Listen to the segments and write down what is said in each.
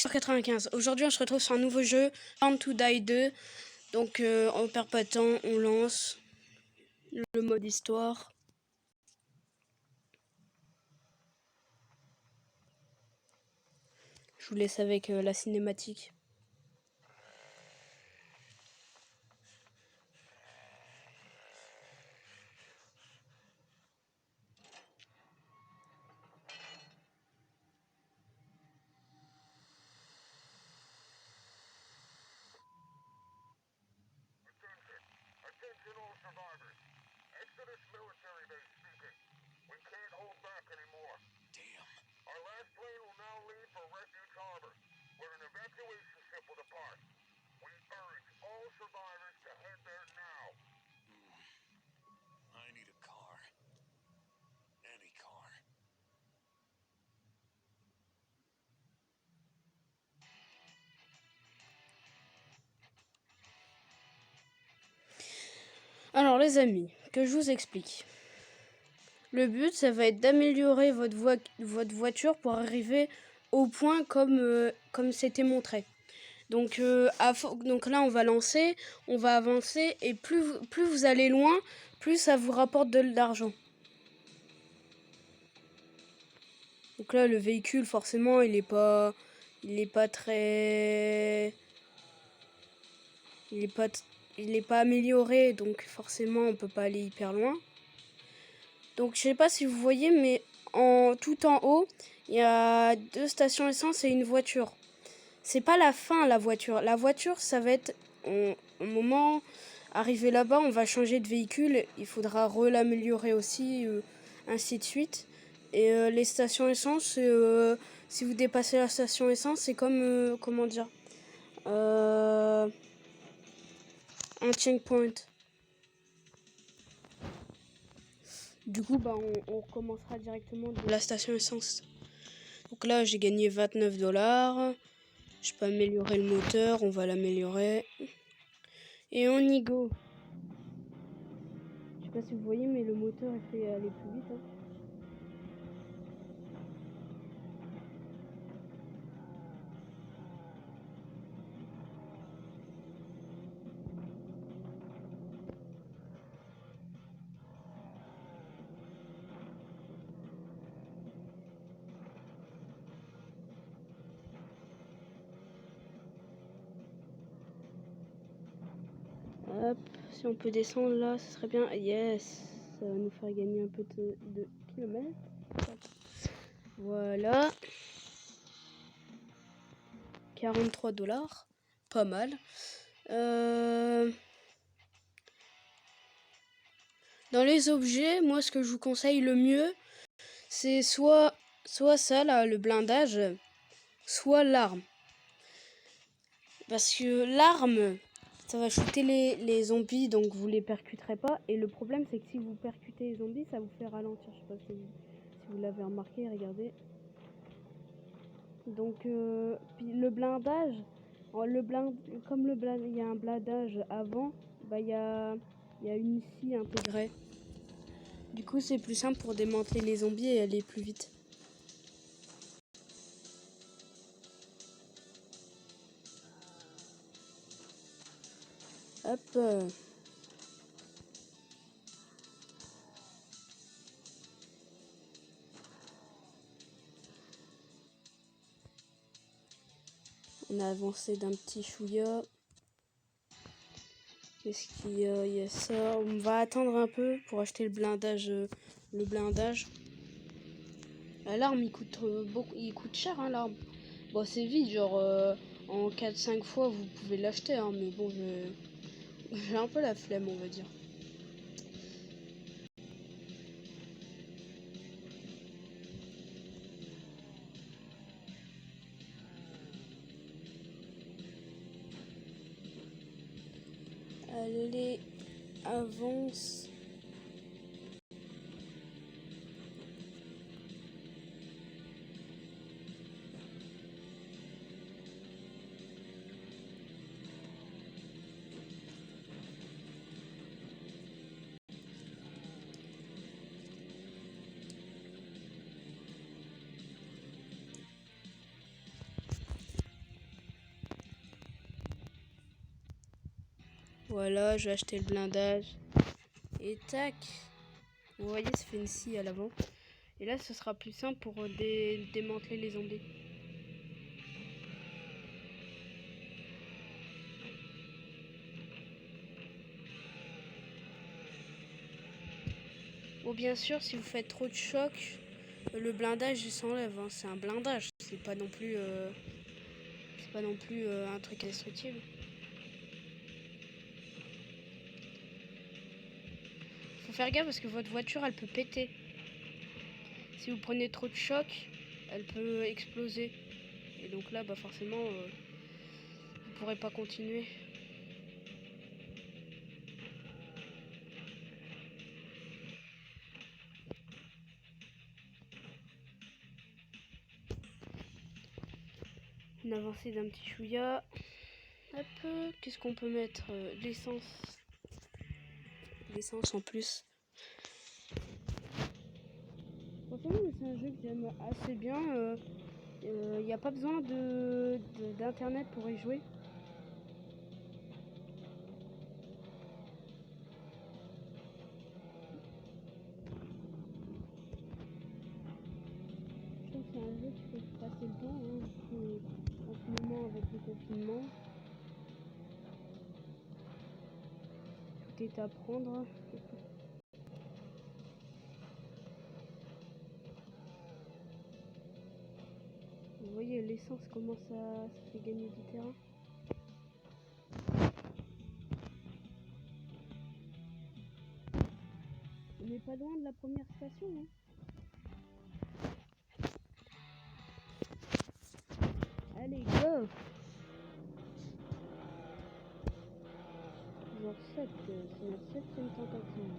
95. Aujourd'hui, on se retrouve sur un nouveau jeu, Born to Die 2. Donc, on perd pas de temps, on lance le mode histoire. Je vous laisse avec la cinématique. Attention all survivors. Exodus military base speaking. We can't hold back anymore. Damn. Our last plane will now leave for Refuge Harbor, where an evacuation ship will depart. We urge all survivors to head there now. I need a car. Any car. Alors les amis, que je vous explique. Le but, ça va être d'améliorer votre voiture pour arriver au point comme c'était montré. Donc là, on va lancer, on va avancer, et plus vous allez loin, plus ça vous rapporte de l'argent. Donc là, le véhicule, forcément, il est pas amélioré, donc forcément, on peut pas aller hyper loin. Donc je sais pas si vous voyez, mais tout en haut, il y a 2 stations essence et une voiture. C'est pas la fin, la voiture. La voiture, ça va être au moment arrivé là-bas, on va changer de véhicule. Il faudra l'améliorer aussi, ainsi de suite. Et les stations essence, si vous dépassez la station essence, c'est comme comment dire, un checkpoint. Du coup, on recommencera directement de la station essence. Donc là, j'ai gagné 29 $. Je peux améliorer le moteur, on va l'améliorer. Et on y go. Je sais pas si vous voyez, mais le moteur il fait aller plus vite. Hop, si on peut descendre là, ce serait bien. Yes, ça va nous faire gagner un peu de kilomètres. Voilà. 43 $. Pas mal. Dans les objets, moi ce que je vous conseille le mieux, c'est soit ça là, le blindage, soit l'arme. Parce que l'arme, ça va shooter les zombies, donc vous les percuterez pas. Et le problème, c'est que si vous percutez les zombies, ça vous fait ralentir. Je sais pas si vous l'avez remarqué, regardez. Donc, puis le blindage, comme il y a un blindage avant, il y a une scie intégrée. Du coup, c'est plus simple pour démanteler les zombies et aller plus vite. Hop. On a avancé d'un petit chouïa. Qu'est-ce qu'il y a? Il y a ça. On va attendre un peu pour acheter le blindage. L'arme, il coûte cher, hein, l'arme. Bon, c'est vite, genre en 4-5 fois, vous pouvez l'acheter, hein, mais bon, j'ai un peu la flemme, on va dire. Allez, avance. Voilà, je vais acheter le blindage. Et tac. Vous voyez, ça fait une scie à l'avant. Et là, ce sera plus simple pour démanteler les zombies. Bon, bien sûr, si vous faites trop de choc, le blindage il s'enlève. Hein. C'est un blindage. C'est pas non plus, un truc indestructible. Faut faire gaffe parce que votre voiture, elle peut péter. Si vous prenez trop de choc, elle peut exploser. Et donc là, bah forcément, vous pourrez pas continuer. Une avancée d'un petit chouïa. Hop, qu'est-ce qu'on peut mettre? L'essence. L'essence en plus. Franchement, c'est un jeu que j'aime assez bien. Il n'y a pas besoin d'internet pour y jouer. Je trouve que c'est un jeu qui peut passer le temps. Hein, en ce moment avec le confinement. Tout est à prendre. Vous voyez l'essence comment ça fait gagner du terrain. On n'est pas loin de la première station. Hein. Allez, go! Genre 7, c'est la 7ème tentative.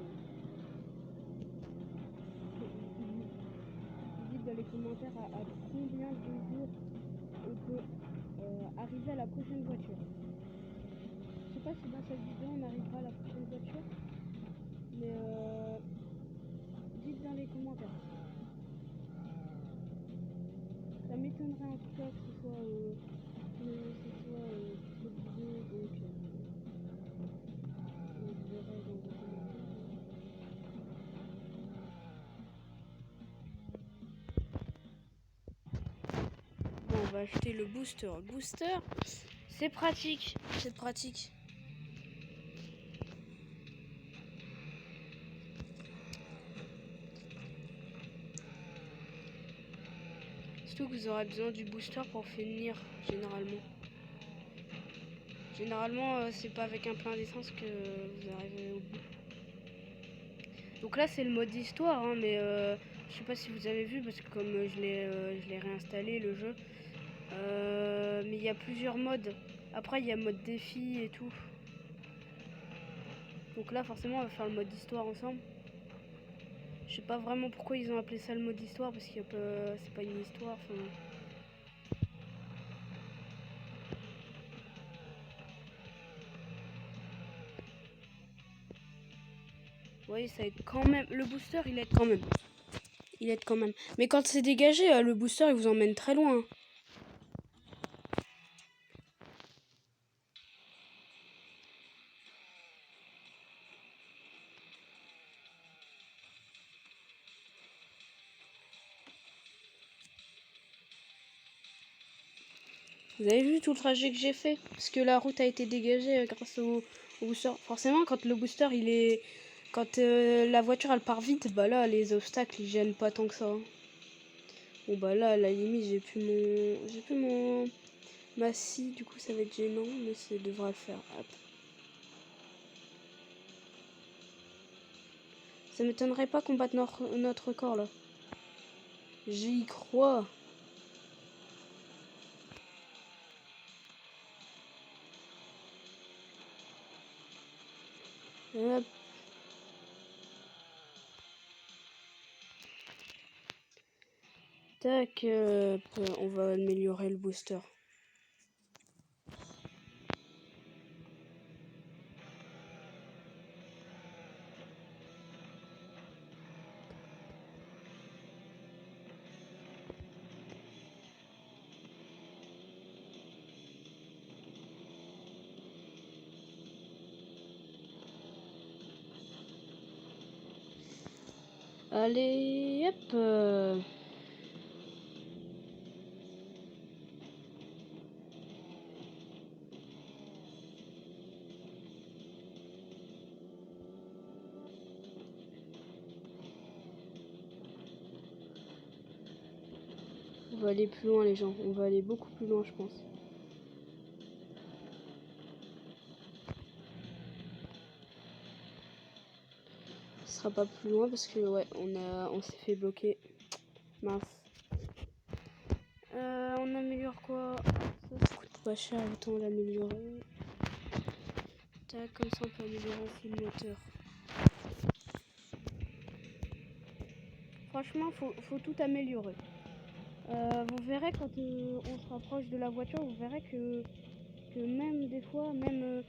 Dites dans les commentaires à combien de jours on peut arriver à la prochaine voiture. Je sais pas si dans cette vidéo on arrivera à la prochaine voiture, mais dites dans les commentaires. Ça m'étonnerait en tout cas que ce soit cette vidéo, donc je verrai dans les commentaires. Bon, on va acheter le booster. Le booster, c'est pratique. C'est pratique. Surtout que vous aurez besoin du booster pour finir, généralement. Généralement, c'est pas avec un plein d'essence que vous arrivez au bout. Donc là, c'est le mode histoire, hein, mais je sais pas si vous avez vu, parce que comme je l'ai réinstallé, le jeu. Mais il y a plusieurs modes. Après, il y a mode défi et tout. Donc là, forcément, on va faire le mode histoire ensemble. Je sais pas vraiment pourquoi ils ont appelé ça le mode histoire, parce que c'est pas une histoire. Vous voyez, ça aide quand même. Le booster, il aide quand même. Il aide quand même. Mais quand c'est dégagé, le booster, il vous emmène très loin. Vous avez vu tout le trajet que j'ai fait? Parce que la route a été dégagée grâce au booster. Forcément, quand le booster, il est... Quand la voiture, elle part vite, bah là, les obstacles, ils gênent pas tant que ça. Hein. Bon, bah là, à la limite, j'ai plus ma scie, du coup, ça va être gênant, mais ça devrait le faire. Hop. Ça m'étonnerait pas qu'on batte notre record, là. J'y crois. Hop. Tac, on va améliorer le booster. Allez, hop. On va aller plus loin les gens, on va aller beaucoup plus loin je pense. Ce sera pas plus loin parce que ouais, on s'est fait bloquer. Mince. On améliore quoi? Ça coûte pas cher, autant l'améliorer. Tac, comme ça on peut améliorer aussi le moteur. Franchement, faut tout améliorer. Vous verrez quand on se rapproche de la voiture, vous verrez que même des fois, même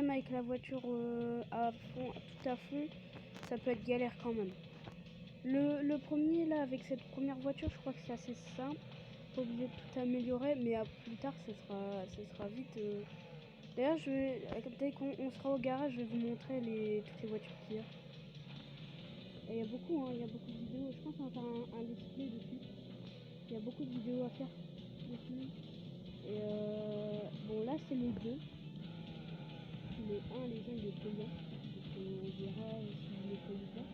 avec la voiture à fond, tout à fond, ça peut être galère quand même. Le premier là, avec cette première voiture, je crois que c'est assez simple. Pas obligé de tout améliorer, mais plus tard, ça sera vite. D'ailleurs, dès qu'on sera au garage, je vais vous montrer toutes les voitures qu'il y a. Et il y a beaucoup, hein, il y a beaucoup de vidéos. Je pense qu'on va faire un let's play dessus. Il y a beaucoup de vidéos à faire dessus. Et bon, là, c'est le 2. Le 1, les gens, il est payant. Donc, on verra s'il est payé ou pas.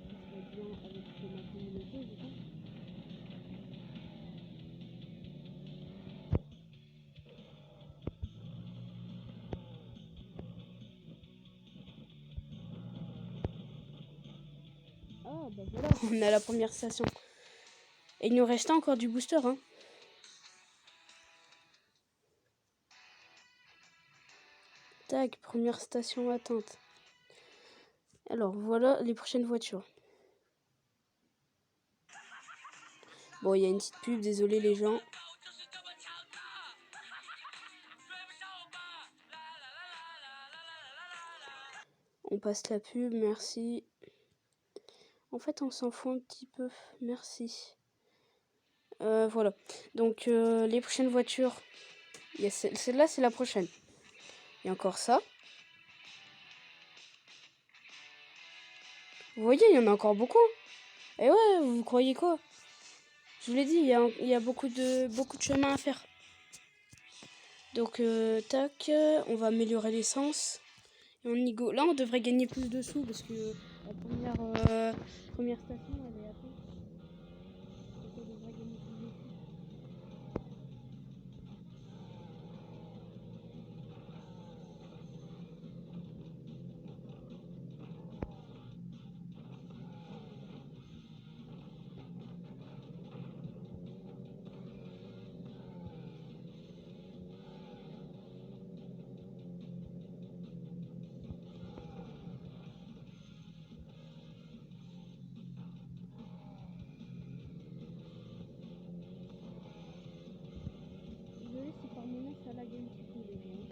Ça serait bien avec ma communauté, je pense. Ah, bah voilà, on est à la première station. Et il nous reste encore du booster, hein. Tac, première station atteinte. Alors, voilà les prochaines voitures. Bon, il y a une petite pub, désolé les gens. On passe la pub, merci. En fait, on s'en fout un petit peu, merci. Voilà. Donc, les prochaines voitures. Celle-là, c'est la prochaine. Il y a encore ça. Vous voyez, il y en a encore beaucoup. Et ouais, vous croyez quoi? Je vous l'ai dit, il y a beaucoup de chemin à faire. Donc, tac, on va améliorer l'essence. Et on y go. Là, on devrait gagner plus de sous parce que la première station, elle est à fond. Donc, on devrait gagner plus de sous. Désolé si par moment ça lag un petit peu les gens.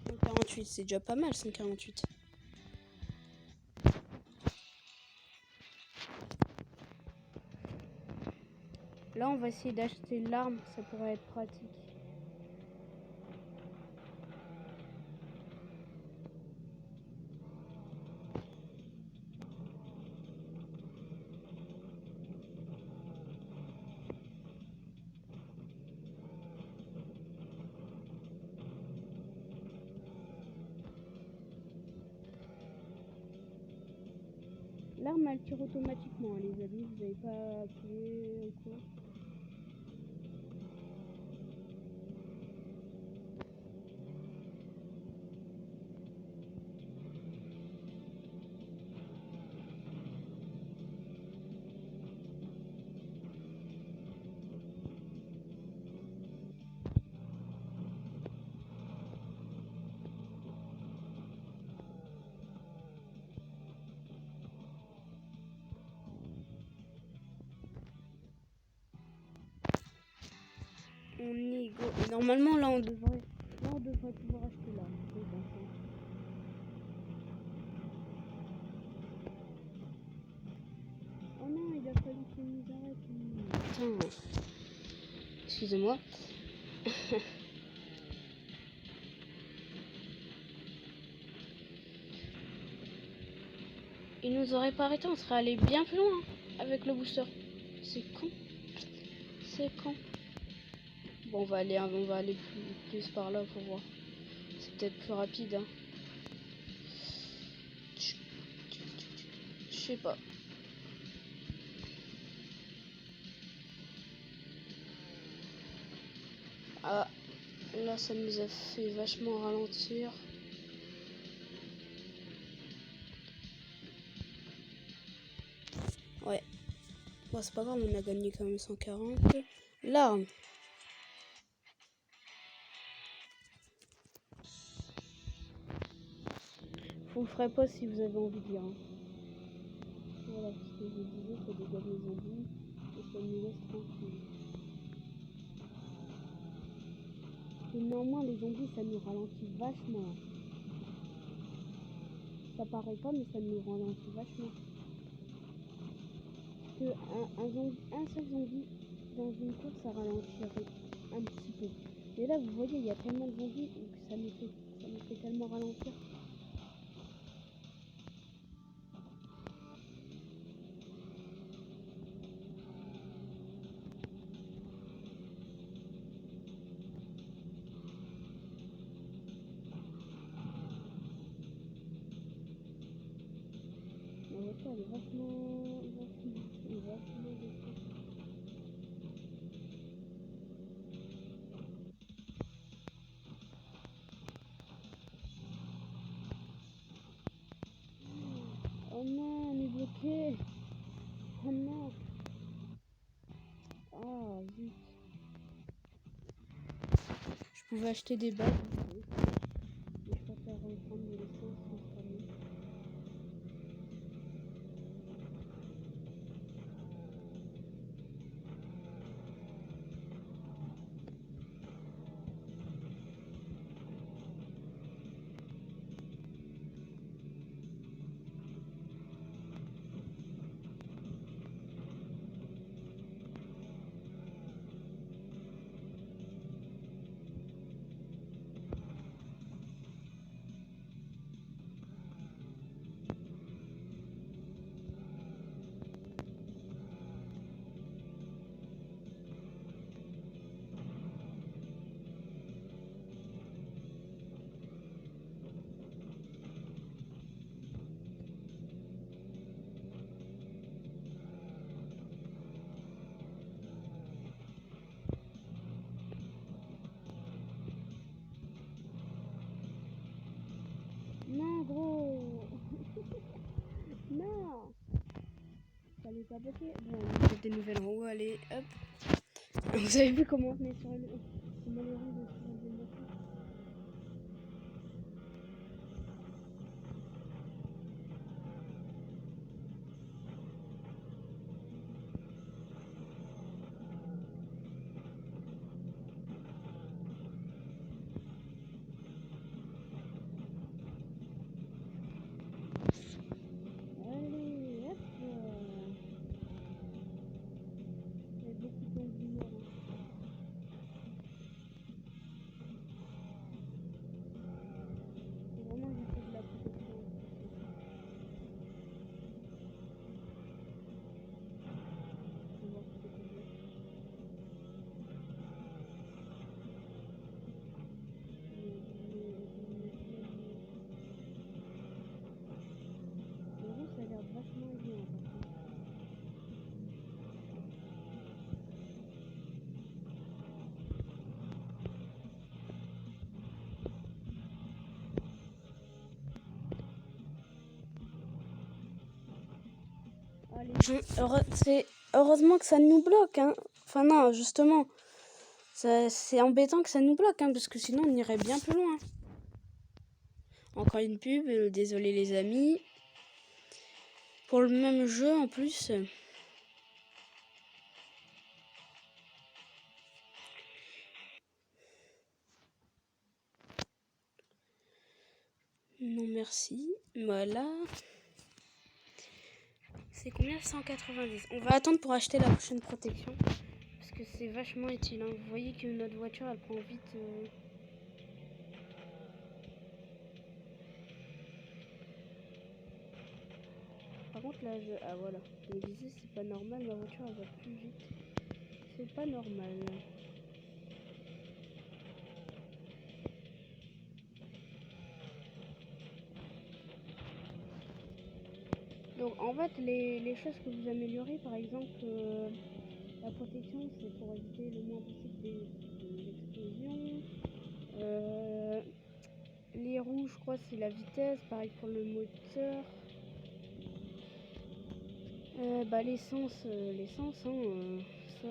C'est 148, c'est déjà pas mal 148. Là, on va essayer d'acheter l'arme, ça pourrait être pratique. L'arme, elle tire automatiquement, hein, les amis, vous n'avez pas appuyé ou quoi. On y go. Et normalement, là, on devrait putain. Excusez-moi. Il nous aurait pas arrêté, on serait allé bien plus loin avec le booster. C'est con. C'est con. Bon, on va aller plus par là pour voir. C'est peut-être plus rapide. Hein. Je sais pas. Ah, là, ça nous a fait vachement ralentir. Ouais. Bon, c'est pas grave, on a gagné quand même 140. Là. Vous le ferez pas si vous avez envie de lire. Hein. Voilà, ce que je vous disais, ça dégage les zombies et ça nous laisse tranquille. Et néanmoins, les zombies, ça nous ralentit vachement. Ça paraît pas, mais ça nous ralentit vachement. Parce que un seul zombie dans une course, ça ralentirait un petit peu. Et là, vous voyez, il y a tellement de zombies que ça nous fait tellement ralentir. La voiture, elle est vachement défaite. Oh non, on est bloqué. Oh non. Ah, zut. Je pouvais acheter des balles. Mais je préfère prendre de l'essence installée. Non, gros. Non. Fallait pas bloquer. Bon, on fait des nouvelles en haut. Allez, hop. Vous avez vu comment on venait sur le... C'est malheureux de se faire des motos. Allez, hop. Il y a beaucoup de zombies morts. Hein. Faut vraiment que j'ai fait de la protection. Faut voir si c'est complet. Le rouge, ça a l'air vachement bien. Par contre. C'est heureusement que ça nous bloque. Hein. Enfin non, justement. C'est embêtant que ça nous bloque, hein, parce que sinon on irait bien plus loin. Encore une pub, désolé les amis. Pour le même jeu en plus. Non merci. Voilà. C'est combien 190. On va attendre pour acheter la prochaine protection. que c'est vachement utile. Hein. Vous voyez que notre voiture, elle prend vite... Par contre, là, ah voilà. Je me disais, c'est pas normal, ma voiture, elle va plus vite. C'est pas normal. Donc, en fait, les choses que vous améliorez, par exemple, la protection, c'est pour éviter le moins possible des explosions. Les roues, je crois, c'est la vitesse. Pareil pour le moteur. L'essence, hein, ça...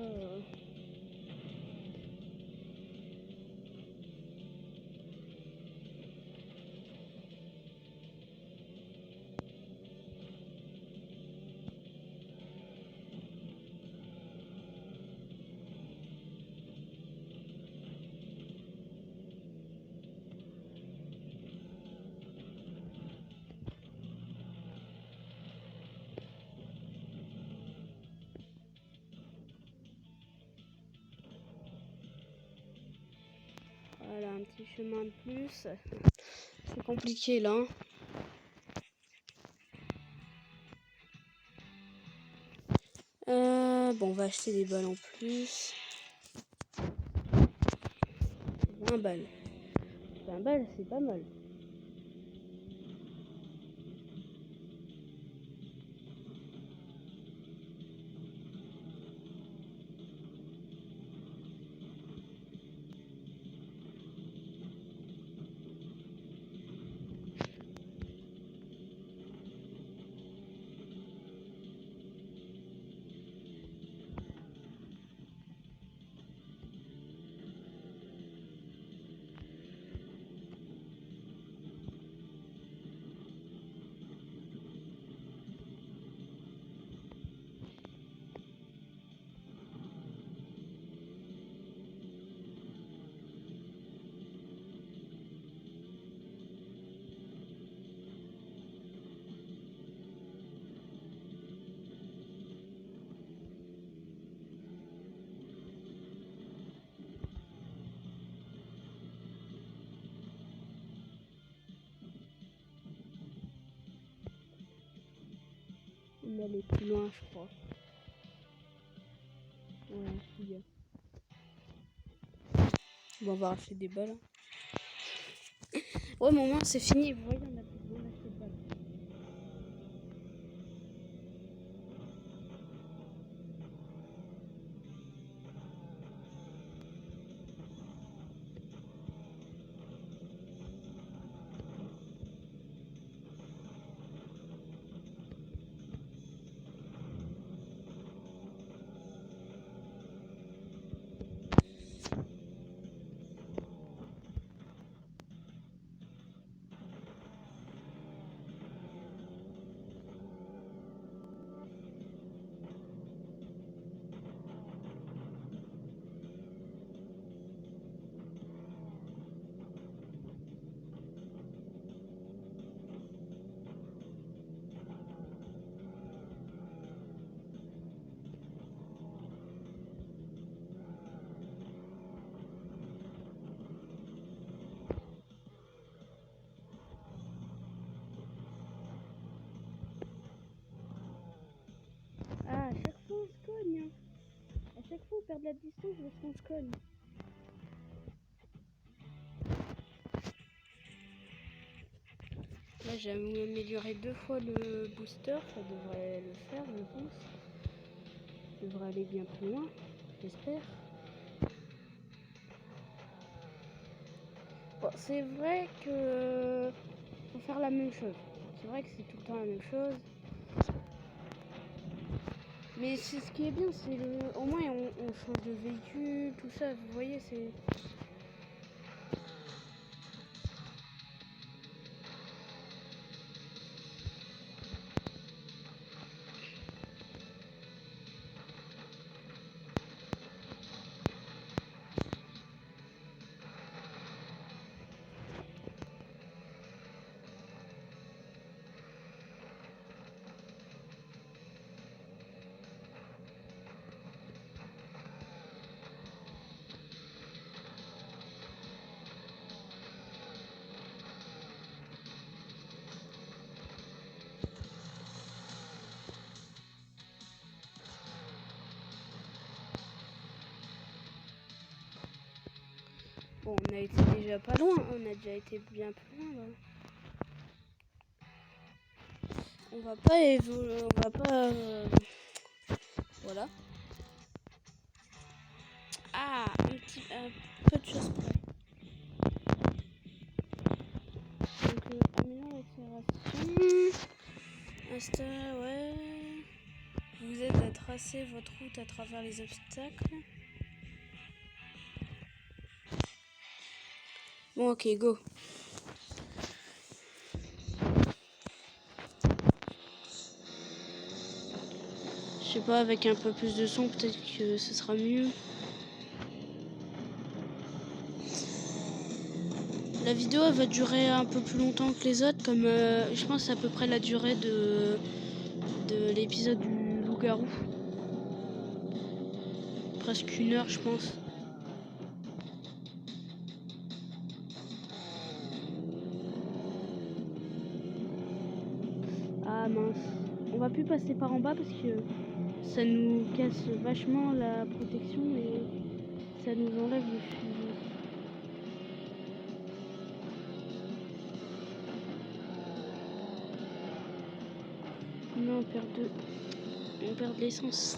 Voilà, un petit chemin de plus. C'est compliqué, là. Hein. Bon, on va acheter des balles en plus. 20 balles. 20 balles, c'est pas mal. On va aller plus loin, je crois. Ouais, c'est bien. Bon, on va racheter des balles. Ouais, mais au moins, c'est fini. Vous voyez, on a plus besoin d'acheter de balles. Ah, à chaque fois, on se cogne. Hein. À chaque fois, on perd de la distance parce qu'on se cogne. Là, j'ai amélioré 2 fois le booster. Ça devrait le faire, je pense. Ça devrait aller bien plus loin. J'espère. Bon, c'est vrai que faut faire la même chose. C'est vrai que c'est tout le temps la même chose. Mais c'est ce qui est bien, c'est le. Au moins on change de véhicule, tout ça, vous voyez, c'est. Bon, on a été déjà pas loin, on a déjà été bien plus loin là. On va pas évoluer, on va pas... Voilà. Ah, un peu de choses près. Donc, améliore l'accélération. Ouais. Vous aide à tracer votre route à travers les obstacles. Bon, ok, go. Je sais pas, avec un peu plus de son, peut-être que ce sera mieux. La vidéo elle va durer un peu plus longtemps que les autres, comme je pense c'est à peu près la durée de l'épisode du loup-garou. Presque 1 heure, je pense. Ah mince. On va plus passer par en bas parce que ça nous casse vachement la protection et ça nous enlève le fusil. Non, on perd de l'essence.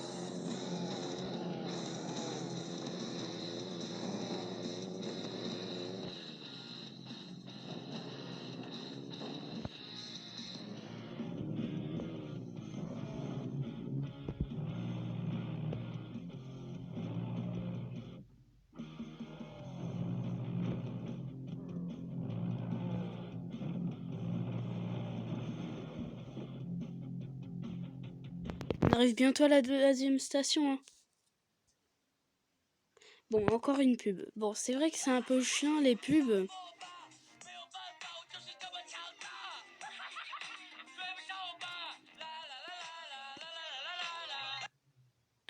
On arrive bientôt à la deuxième station. Hein. Bon, encore une pub. Bon, c'est vrai que c'est un peu chiant les pubs.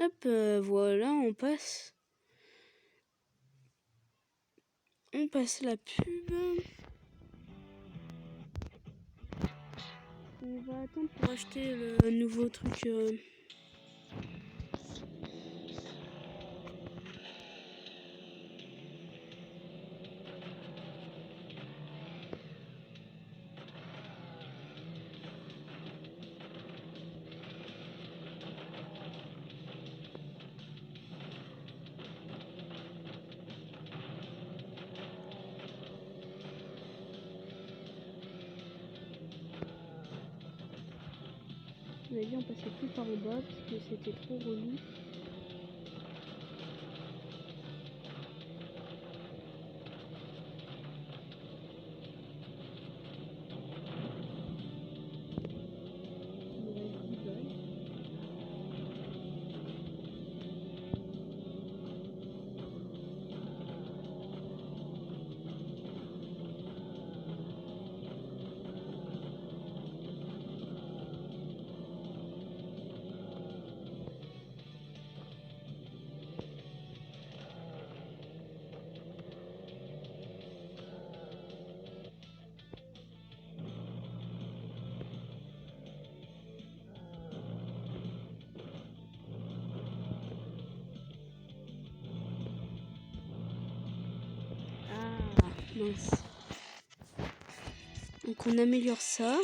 Hop, voilà, on passe. On passe la pub. On va attendre pour acheter le nouveau truc. On a dit on passait plus par en bas parce que c'était trop relou. Mince. Donc on améliore ça.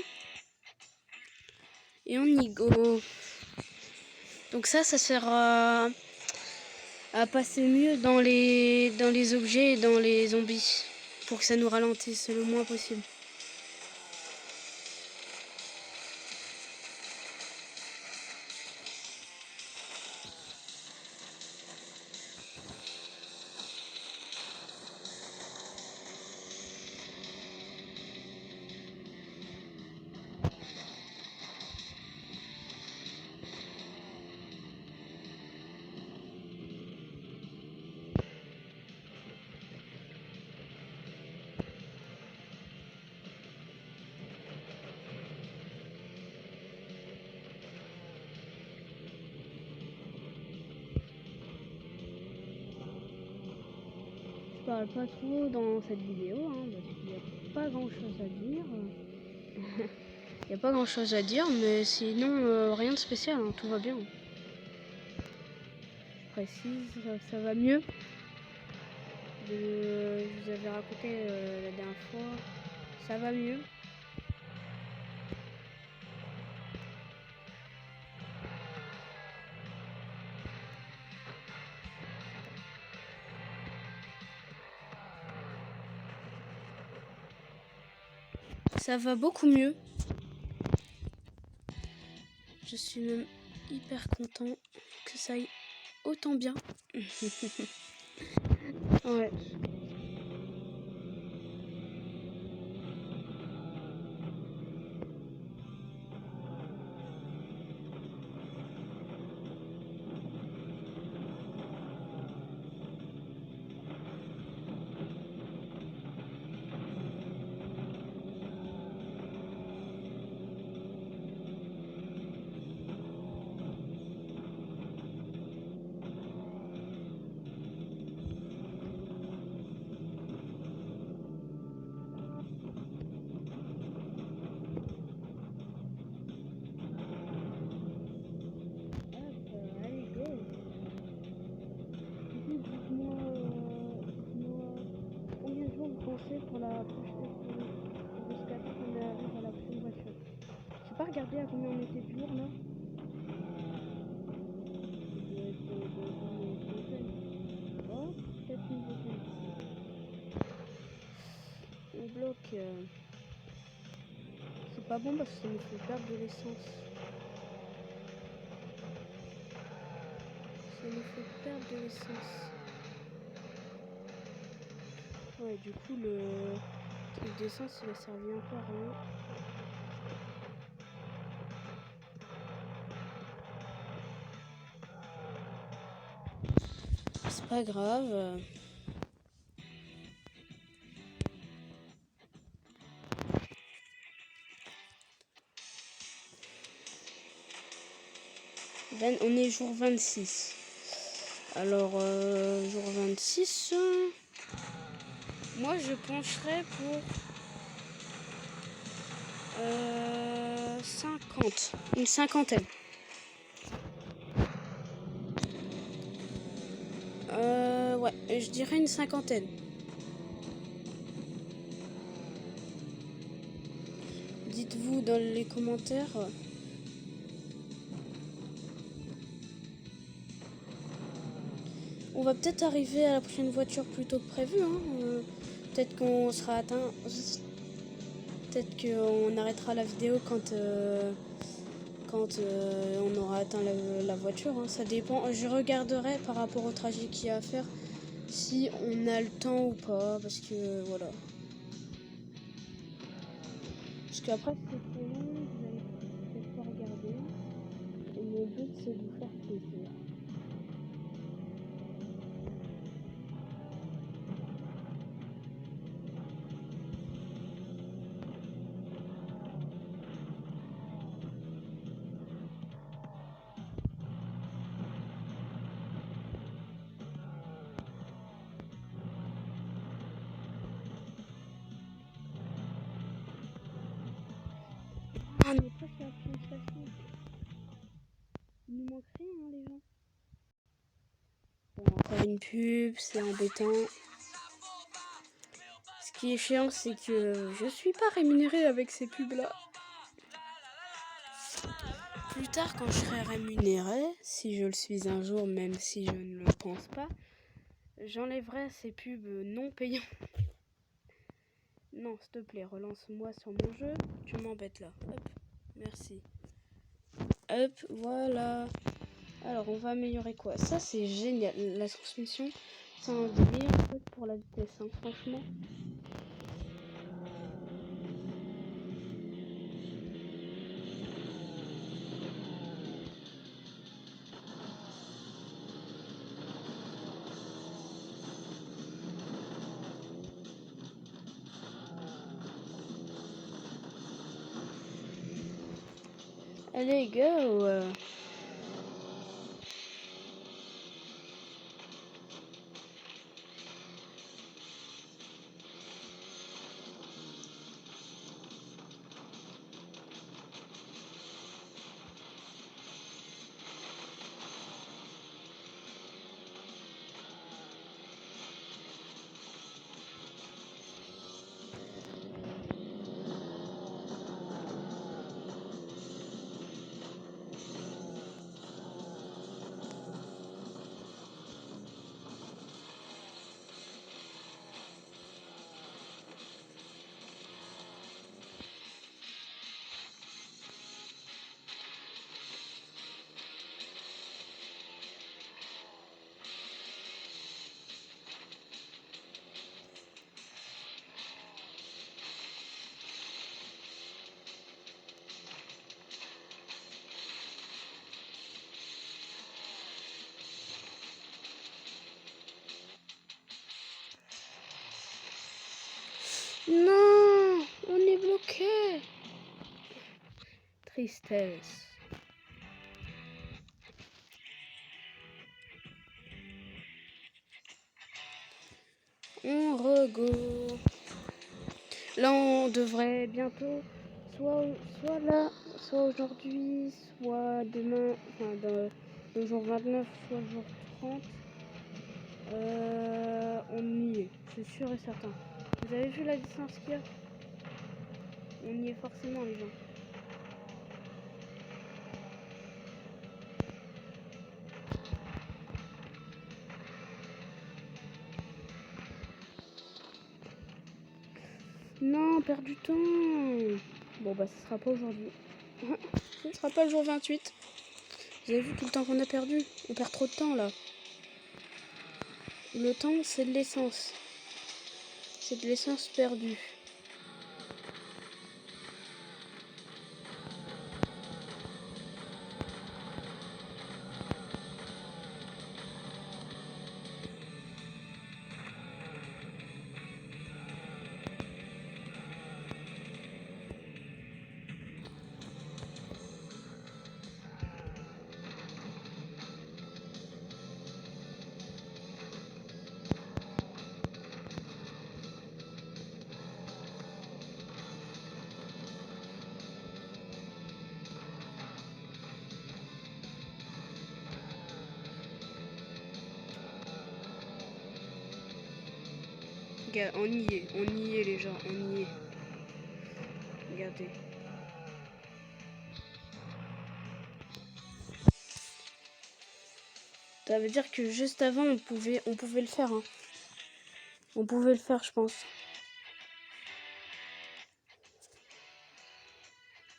Et on y go. Donc ça sert à passer mieux dans les objets et dans les zombies. Pour que ça nous ralentisse le moins possible. Je parle pas trop dans cette vidéo parce qu'il n'y a pas grand chose à dire. Il n'y a pas grand chose à dire, mais sinon rien de spécial, tout va bien. Je précise, ça va mieux. je vous avais raconté la dernière fois. Ça va mieux. Ça va beaucoup mieux. Je suis même hyper content que ça aille autant bien. Ouais. Allez, go. Dites-moi combien de jours vous pensez pour la prochaine jusqu'à ce qu'on arrive à la prochaine voiture. J'ai pas regardé à combien on était de jours là. Ça doit être dans une centaine. Oh, peut-être une vingtaine. On bloque. C'est pas bon parce que ça nous fait perdre de l'essence. Ça nous fait perdre de l'essence. Ouais, du coup, le truc d'essence, il a servi un peu à rien. C'est pas grave. On est jour 26. Alors, jour 26, moi je pencherais pour 50. Une cinquantaine. Ouais, je dirais une cinquantaine. Dites-vous dans les commentaires. On va peut-être arriver à la prochaine voiture plus tôt que prévu. Hein. Peut-être qu'on sera atteint. Peut-être qu'on arrêtera la vidéo quand on aura atteint la voiture. Hein. Ça dépend. Je regarderai par rapport au trajet qu'il y a à faire si on a le temps ou pas. Parce que voilà. Parce qu'après, c'est trop long. Vous allez peut-être pas regarder. Et mon but, c'est de vous faire plaisir. Ah, on est presque à la prochaine station. Il nous manque rien, hein, les gens. Bon, encore une pub, c'est embêtant. Ce qui est chiant, c'est que je suis pas rémunérée avec ces pubs-là. Plus tard, quand je serai rémunérée, si je le suis un jour, même si je ne le pense pas, j'enlèverai ces pubs non payants. Non, s'il te plaît, relance-moi sur mon jeu. Tu m'embêtes là. Hop, merci. Hop, voilà. Alors, on va améliorer quoi? Ça, c'est génial. La transmission, c'est un des meilleurs trucs pour la vitesse, hein, franchement. Allez, go! tristesse. On rego. Là, on devrait bientôt, soit là, soit aujourd'hui, soit demain, enfin, le jour 29, soit le jour 30. On y est, c'est sûr et certain. Vous avez vu la distance qu'il y a? On y est forcément, les gens. Non, perd du temps. Bon, bah, ce sera pas aujourd'hui. Ce sera pas le jour 28. Vous avez vu tout le temps qu'on a perdu? On perd trop de temps, là. Le temps, c'est de l'essence. C'est de l'essence perdue. Regarde, on y est les gens, on y est. Regardez. Ça veut dire que juste avant, on pouvait le faire. Hein. On pouvait le faire, je pense.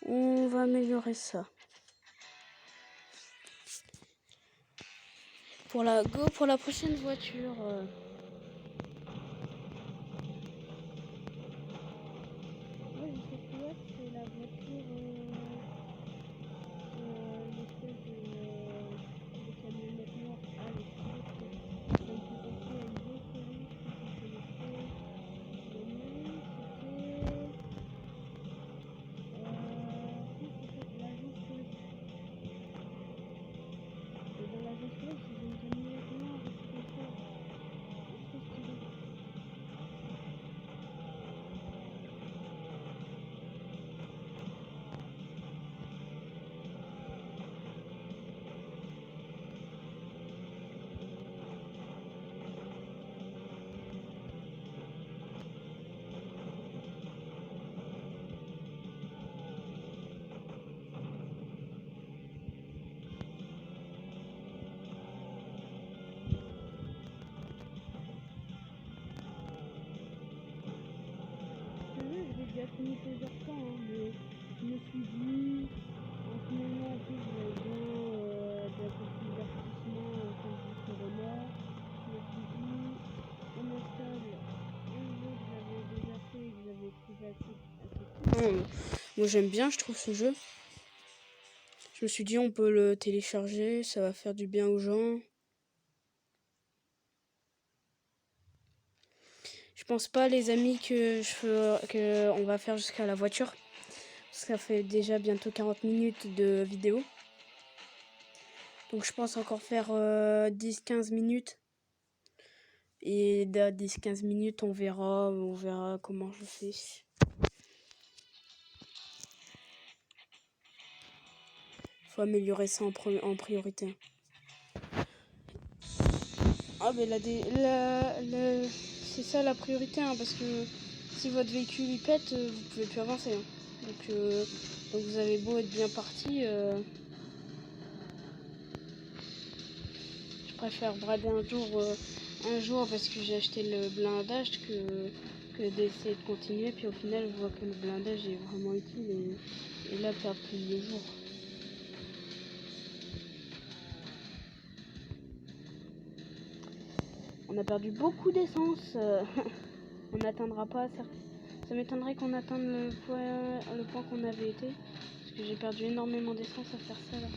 On va améliorer ça. Pour la prochaine voiture. Ouais, je sais plus, c'est la voiture. L'espèce de camionnette noire. Ah, les pilotes. Ça me fait penser à une vieille série. Je sais pas si vous connaissez. Le nom, c'était. L'agence Police. Et dans l'agence Police, ils ont une camionnette noire et tout comme ça. C'est trop stylé. J'ai déjà fini plusieurs temps, hein, mais je me suis dit, en ce moment, en plus, j'avais besoin d'un peu plus divertissement quand je suis renard. Je me suis dit, on installe un jeu que j'avais déjà fait et que j'avais trouvé assez cool. Moi, j'aime bien, je trouve, ce jeu. Je me suis dit, on peut le télécharger, ça va faire du bien aux gens. Je pense pas, les amis, que on va faire jusqu'à la voiture. Ça fait déjà bientôt 40 minutes de vidéo. Donc je pense encore faire 10-15 minutes. Et dans 10-15 minutes, on verra comment je fais. Faut améliorer ça en priorité. Ah mais c'est ça la priorité, hein, parce que si votre véhicule il pète, vous pouvez plus avancer. Hein. Donc vous avez beau être bien parti, je préfère brader un jour parce que j'ai acheté le blindage que d'essayer de continuer. Puis au final, je vois que le blindage est vraiment utile et là, perdre plus de jours. On a perdu beaucoup d'essence. On n'atteindra pas. Ça m'étonnerait qu'on atteigne le point qu'on avait été. Parce que j'ai perdu énormément d'essence à faire ça là.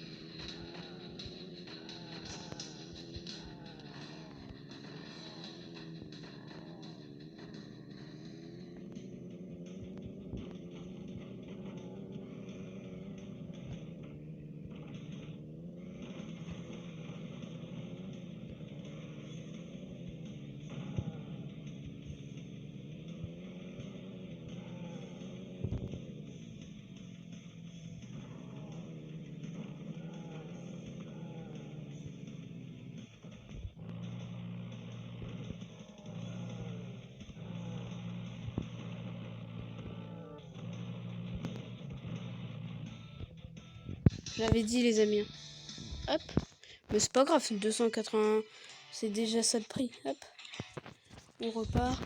J'avais dit les amis. Hop. Mais c'est pas grave, 280. C'est déjà ça de prix. Hop. On repart.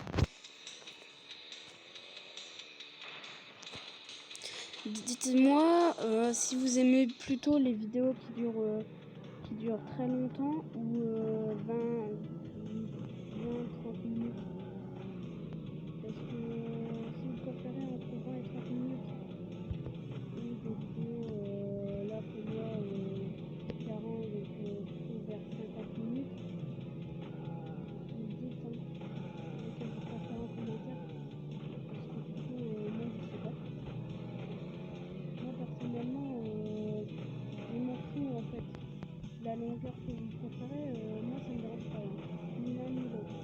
Dites-moi si vous aimez plutôt les vidéos qui durent très longtemps ou 20, 30 minutes. Parce que si vous préférez entre 20 et 30 minutes ou des vidéos là pour moi 40 donc plutôt vers 50 minutes, vous me dites lequel vous préférez en commentaire. Parce que du coup moi je sais pas. Moi personnellement je m'en fous en fait. La longueur que vous préférez, moi ça me dérange pas. Ni l'un ni l'autre.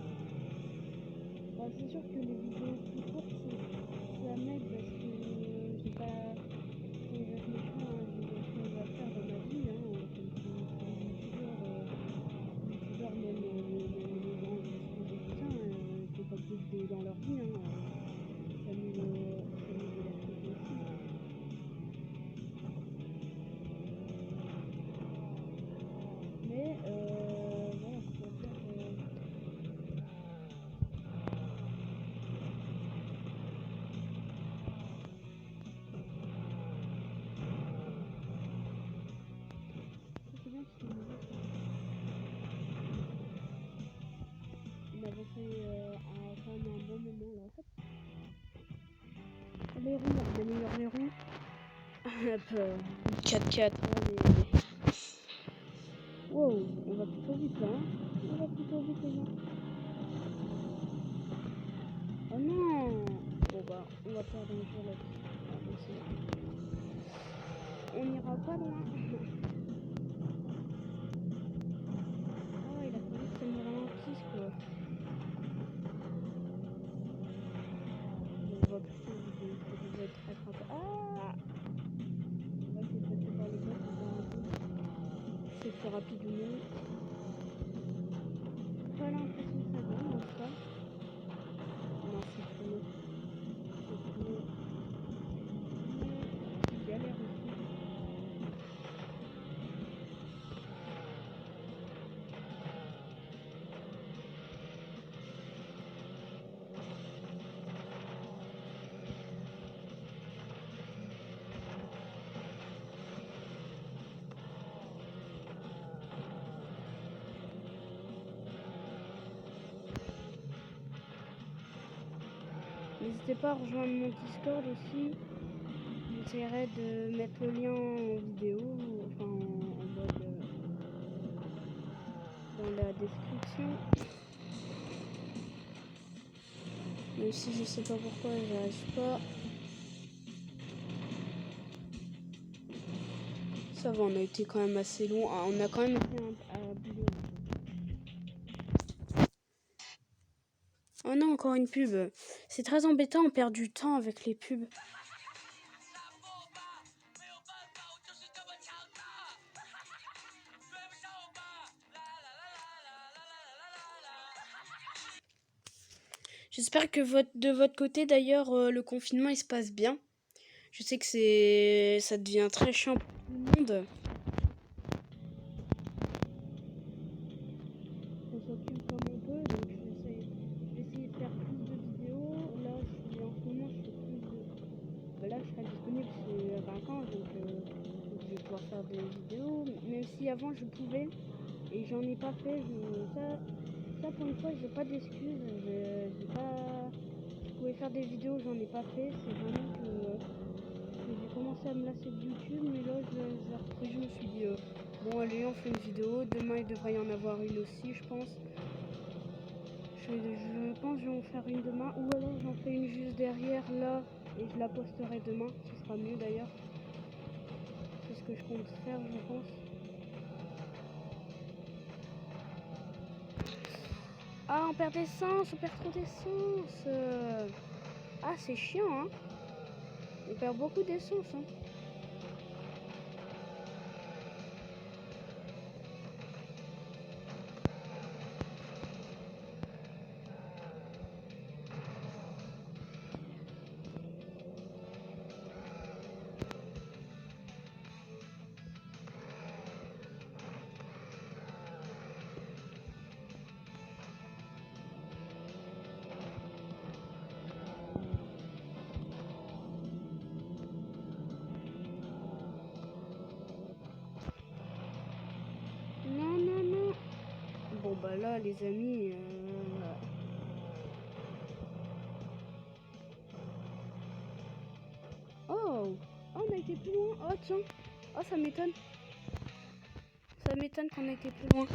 Bon, c'est sûr que les vidéos plus courtes, ça m'aide parce que j'ai pas. Sans être méchant, hein, j'ai d'autres choses à faire dans ma vie, hein, comme tous les youtubeurs, même les grands youtubeurs et tout ça, ils font pas que des vidéos dans leur vie, hein, ça nous de la côté aussi. Mais voilà, comment dire. C'est bien parce que on avait fait quand même un bon moment là. Hop. Les roues, on améliore les roues. Hop, 4x4, allez. Wow, on va plutôt vite là, hein. On va plutôt vite les gens. Oh non. Bon bah, on va perdre un jour là-dessus. Ah, bon, on n'ira pas loin. Ah, il a fallu que ça me ralentisse quoi. Bon, on va plutôt vite, ça devrait être rattrapé. Ah, on va essayer de passer par le bas pour voir un peu. C'est plus rapide ou non. Pas l'impression que ça donne en tout cas. Non, c'est trop long. C'est trop long. C'est galère aussi. N'hésitez pas à rejoindre mon Discord aussi. J'essaierai de mettre le lien en vidéo, enfin en mode dans la description. Même si je sais pas pourquoi j'y arrive pas. Ça va, on a été quand même assez long. Ah, on a quand même été à boulot. Oh non, encore une pub. C'est très embêtant, on perd du temps avec les pubs. J'espère que de votre côté, d'ailleurs, le confinement, il se passe bien. Je sais que ça devient très chiant pour tout le monde. On s'occupe comme on peut, donc je vais essayer de faire plus de vidéos. Là, en ce moment, je fais plus de... là, je serai disponible chez Vacances, donc je vais pouvoir faire des vidéos. Même si avant, je pouvais, et j'en ai pas fait. Ça, pour une fois, j'ai pas d'excuses. Je pouvais faire des vidéos, j'en ai pas fait. C'est vraiment que j'ai commencé à me lasser de YouTube, mais là, j'ai repris. Je me suis dit, bon, allez, on fait une vidéo. Demain, il devrait y en avoir une aussi, je pense. Je pense que je vais en faire une demain, ou alors j'en fais une juste derrière là et je la posterai demain, ce sera mieux d'ailleurs. C'est ce que je compte faire, je pense. Ah, on perd d'essence, on perd trop d'essence. Ah, c'est chiant, hein. On perd beaucoup d'essence, hein. là là, les amis. Oh, on a été plus loin. Oh tiens. Oh, ça m'étonne. Ça m'étonne qu'on ait été plus loin.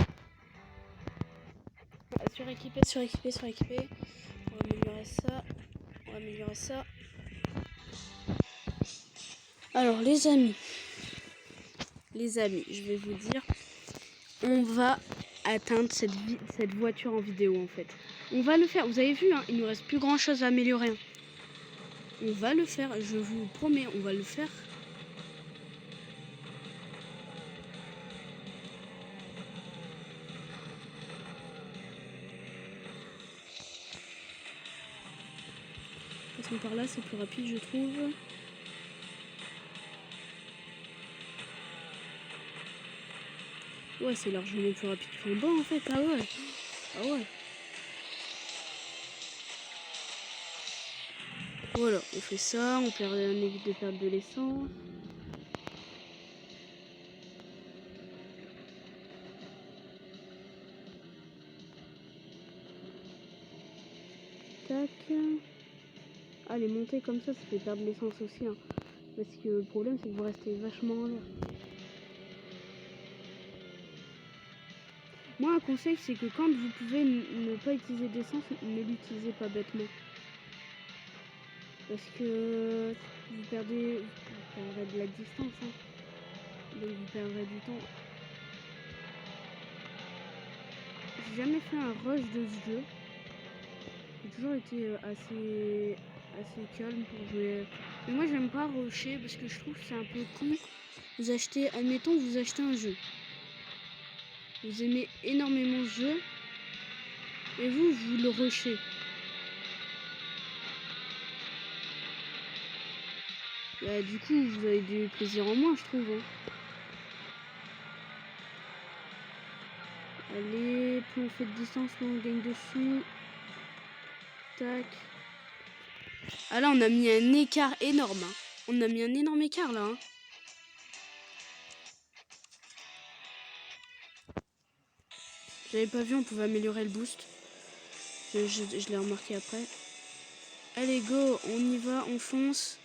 Suréquipé, suréquipé, suréquipé. On va améliorer ça. On va améliorer ça. Alors les amis, je vais vous dire, on va atteindre cette voiture en vidéo en fait. On va le faire, vous avez vu, hein, il nous reste plus grand chose à améliorer. On va le faire, je vous promets, on va le faire. Passons par là, c'est plus rapide je trouve. Ouais, c'est largement plus rapide qu'en bas en fait, ah ouais. Ah ouais. Voilà, on fait ça, on évite de perdre de l'essence. Tac. Ah, les montées comme ça fait perdre l'essence aussi. Hein. Parce que le problème, c'est que vous restez vachement en l'air. Moi, un conseil, c'est que quand vous pouvez ne pas utiliser d'essence, ne l'utilisez pas bêtement. Parce que vous perdrez de la distance. Hein. Donc vous perdrez du temps. J'ai jamais fait un rush de ce jeu. J'ai toujours été assez calme pour jouer. Mais moi, j'aime pas rusher parce que je trouve que c'est un peu con. Vous achetez, admettons, vous achetez un jeu. Vous aimez énormément ce jeu. Et vous le rushez. Bah, du coup, vous avez du plaisir en moins, je trouve. Hein. Allez, plus on fait de distance, plus on gagne dessus. Tac. Ah là, on a mis un écart énorme. Hein. On a mis un énorme écart là. Hein. J'avais pas vu, on pouvait améliorer le boost. Je l'ai remarqué après. Allez, go, on y va, on fonce.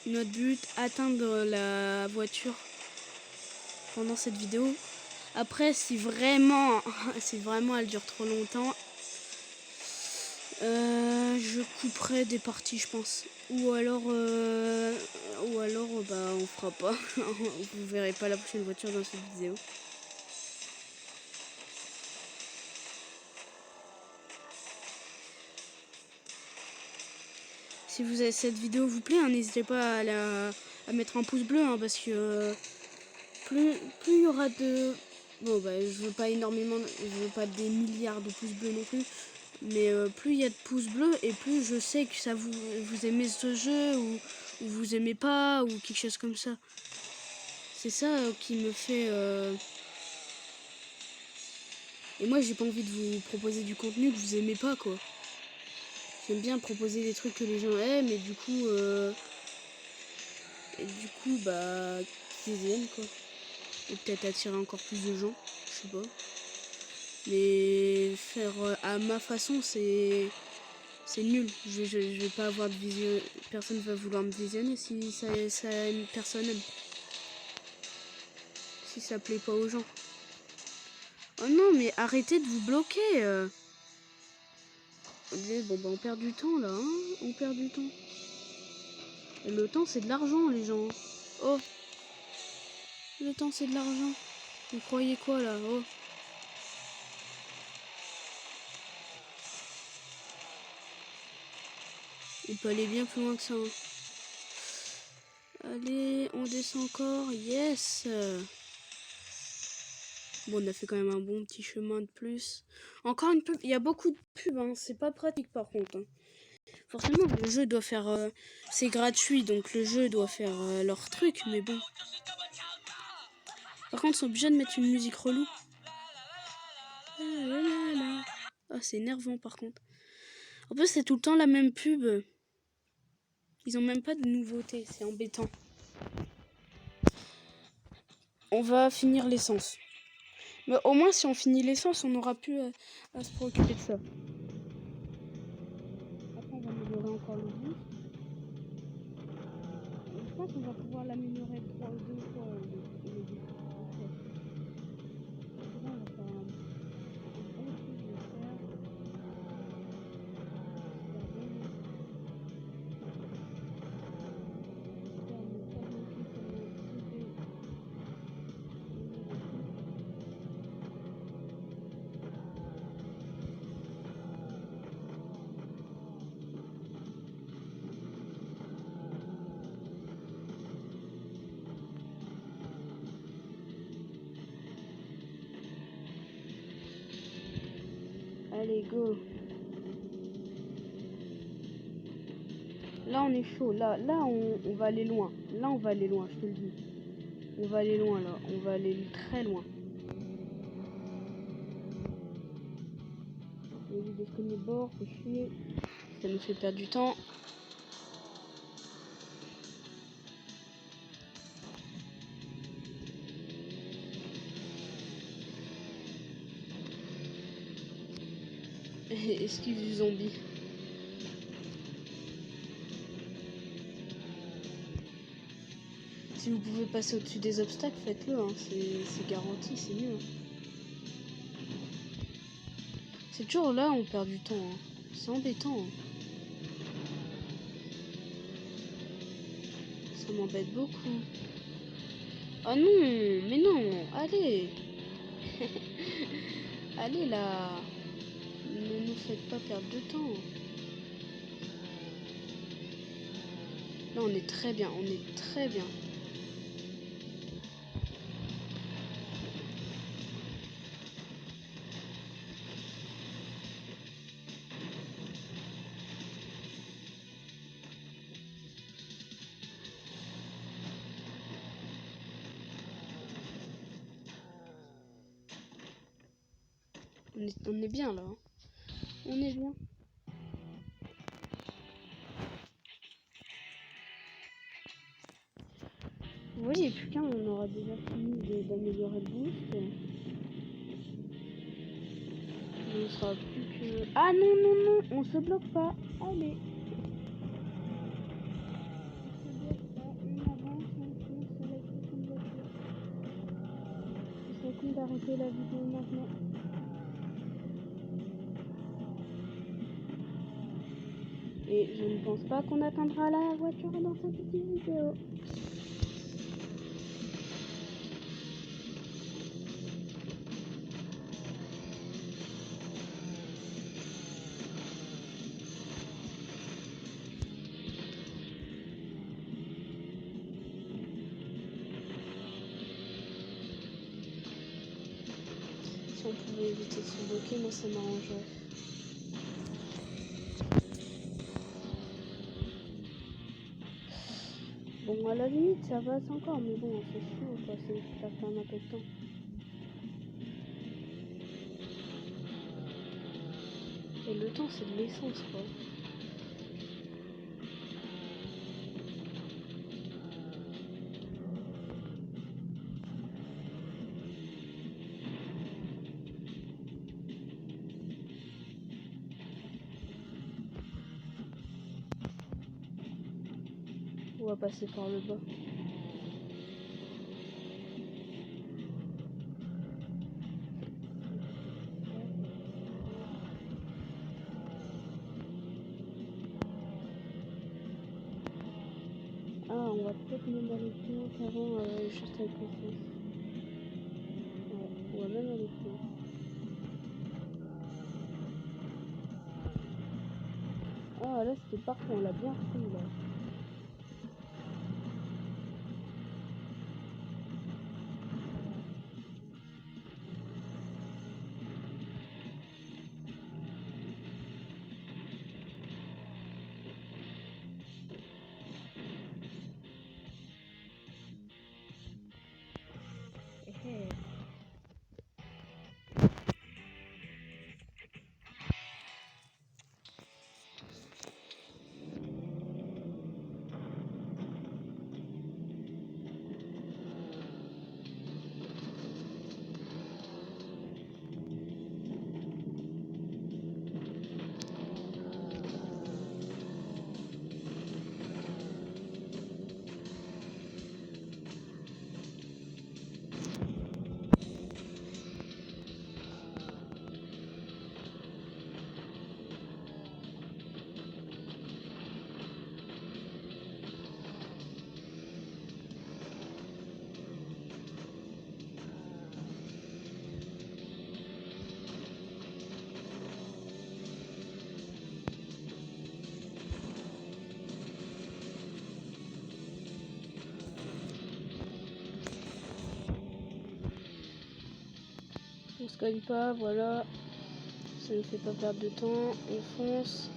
Notre but, atteindre la voiture pendant cette vidéo. Après, si vraiment elle dure trop longtemps, je couperai des parties, je pense. Ou alors, bah, on fera pas. Vous verrez pas la prochaine voiture dans cette vidéo. Si cette vidéo vous plaît, hein, n'hésitez pas à mettre un pouce bleu, hein, parce que plus il y aura de... Bon, bah, je veux pas des milliards de pouces bleus non plus, mais plus il y a de pouces bleus, et plus je sais que ça vous aimez ce jeu, ou vous aimez pas, ou quelque chose comme ça. C'est ça qui me fait... Et moi, j'ai pas envie de vous proposer du contenu que vous aimez pas, quoi. J'aime bien proposer des trucs que les gens aiment, et du coup, bah, qu'ils aiment, quoi. Et peut-être attirer encore plus de gens, je sais pas. Mais faire à ma façon, c'est nul. Je vais pas avoir de vision. Personne va vouloir me visionner si personne aime. Si ça plaît pas aux gens. Oh non, mais arrêtez de vous bloquer. Bon, bah, on perd du temps là, hein. On perd du temps. Et le temps, c'est de l'argent, les gens. Oh. Le temps, c'est de l'argent. Vous croyez quoi là? Oh. Il peut aller bien plus loin que ça. Hein. Allez, on descend encore. Yes. Bon, on a fait quand même un bon petit chemin de plus. Encore une pub. Il y a beaucoup de pubs. Hein. C'est pas pratique par contre. Hein. Forcément, le jeu doit faire... c'est gratuit, donc le jeu doit faire leur truc. Mais bon. Par contre, ils sont obligés de mettre une musique relou. Ah, c'est énervant par contre. En plus, c'est tout le temps la même pub. Ils ont même pas de nouveauté. C'est embêtant. On va finir l'essence. Mais au moins, si on finit l'essence, on n'aura plus à se préoccuper de ça. Après, on va améliorer encore le boost. Je pense qu'on va pouvoir l'améliorer 2 fois le boost. Là, on va faire un bon truc de faire. Allez, go. Là, on est chaud. Là on va aller loin. Là, on va aller loin, je te le dis. On va aller loin, là. On va aller très loin. On va éviter de cogner le bord, c'est chier. Ça nous fait perdre du temps. Esquive du zombie. Si vous pouvez passer au-dessus des obstacles, faites-le. Hein. C'est garanti, c'est mieux. C'est toujours là où on perd du temps. Hein. C'est embêtant. Hein. Ça m'embête beaucoup. Oh non, mais non, allez. Allez là. Ne nous faites pas perdre de temps. Là, on est très bien, on est très bien. On est bien là. Hein. On est bien. Vous voyez, putain, on aura déjà fini d'améliorer le boost. Il ne sera plus que... Ah non, non, non, on se bloque pas. Allez. On avance, on fonce sur la prochaine voiture. Ce serait cool d'arrêter la vidéo maintenant. Et je ne pense pas qu'on atteindra la voiture dans cette petite vidéo. Si on pouvait éviter de se bloquer, moi ça m'arrangerait. Bon, à la limite, ça passe encore, mais bon, c'est chiant, quoi, ça fait un peu de temps. Et le temps, c'est de l'essence, quoi. On va passer par le bas. Ah, on va peut-être même aller plus loin qu'avant, juste avec l'essence. Ouais, on va même aller plus loin. Ah, là, c'était parfait, on l'a bien pris, là. On se gagne pas, voilà. Ça ne fait pas perdre de temps. On fonce.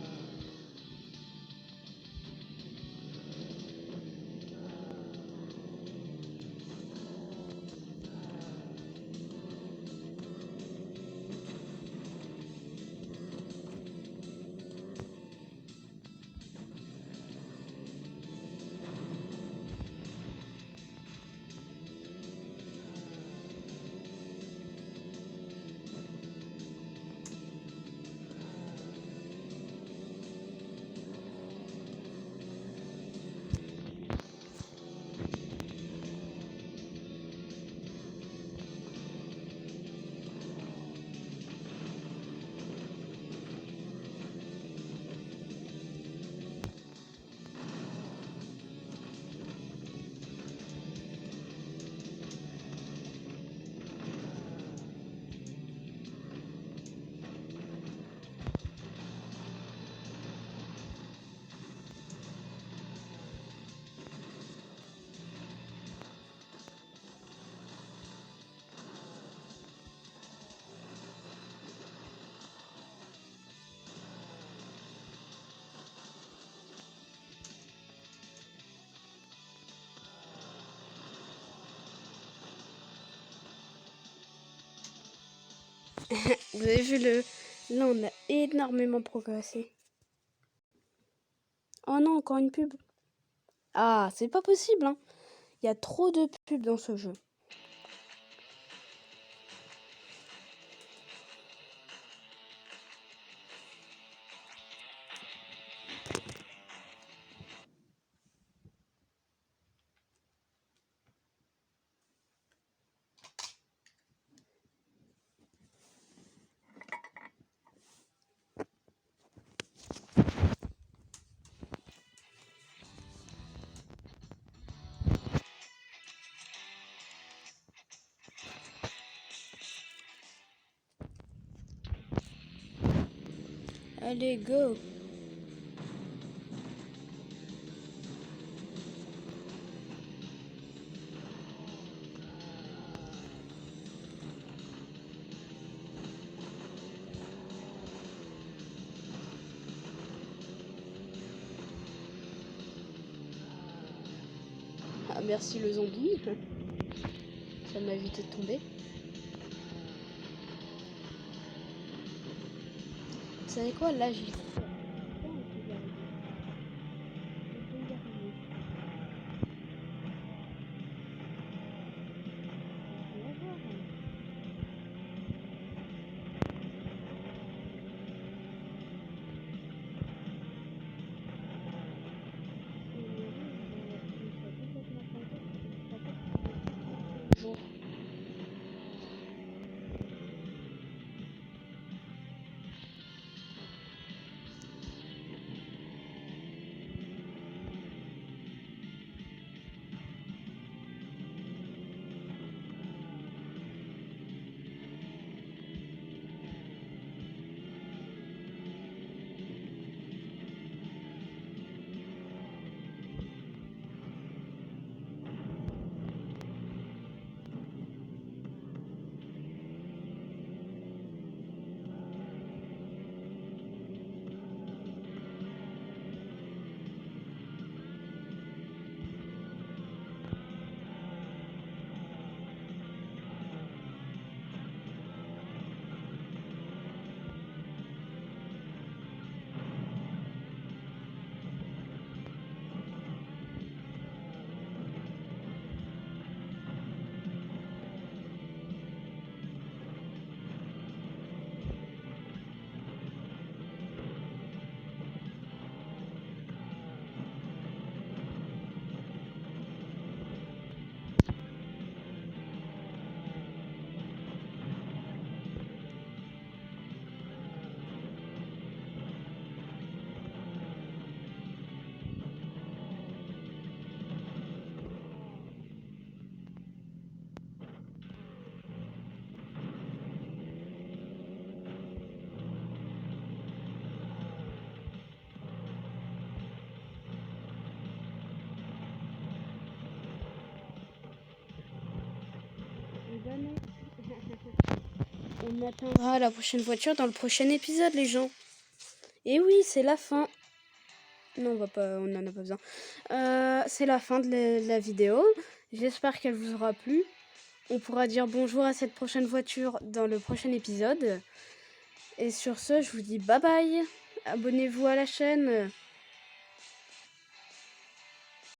Vous avez vu le... Là, on a énormément progressé. Oh non, encore une pub. Ah, c'est pas possible, hein. Il y a trop de pubs dans ce jeu. Allez, go. Ah, merci le zombie. Ça m'a évité de tomber. Vous savez quoi, là, j'y crois. Bonjour. Bonne nuit. On atteindra la prochaine voiture dans le prochain épisode, les gens. Et oui, c'est la fin. Non, on n'en a pas besoin. C'est la fin de la vidéo. J'espère qu'elle vous aura plu. On pourra dire bonjour à cette prochaine voiture dans le prochain épisode. Et sur ce, je vous dis bye bye. Abonnez-vous à la chaîne.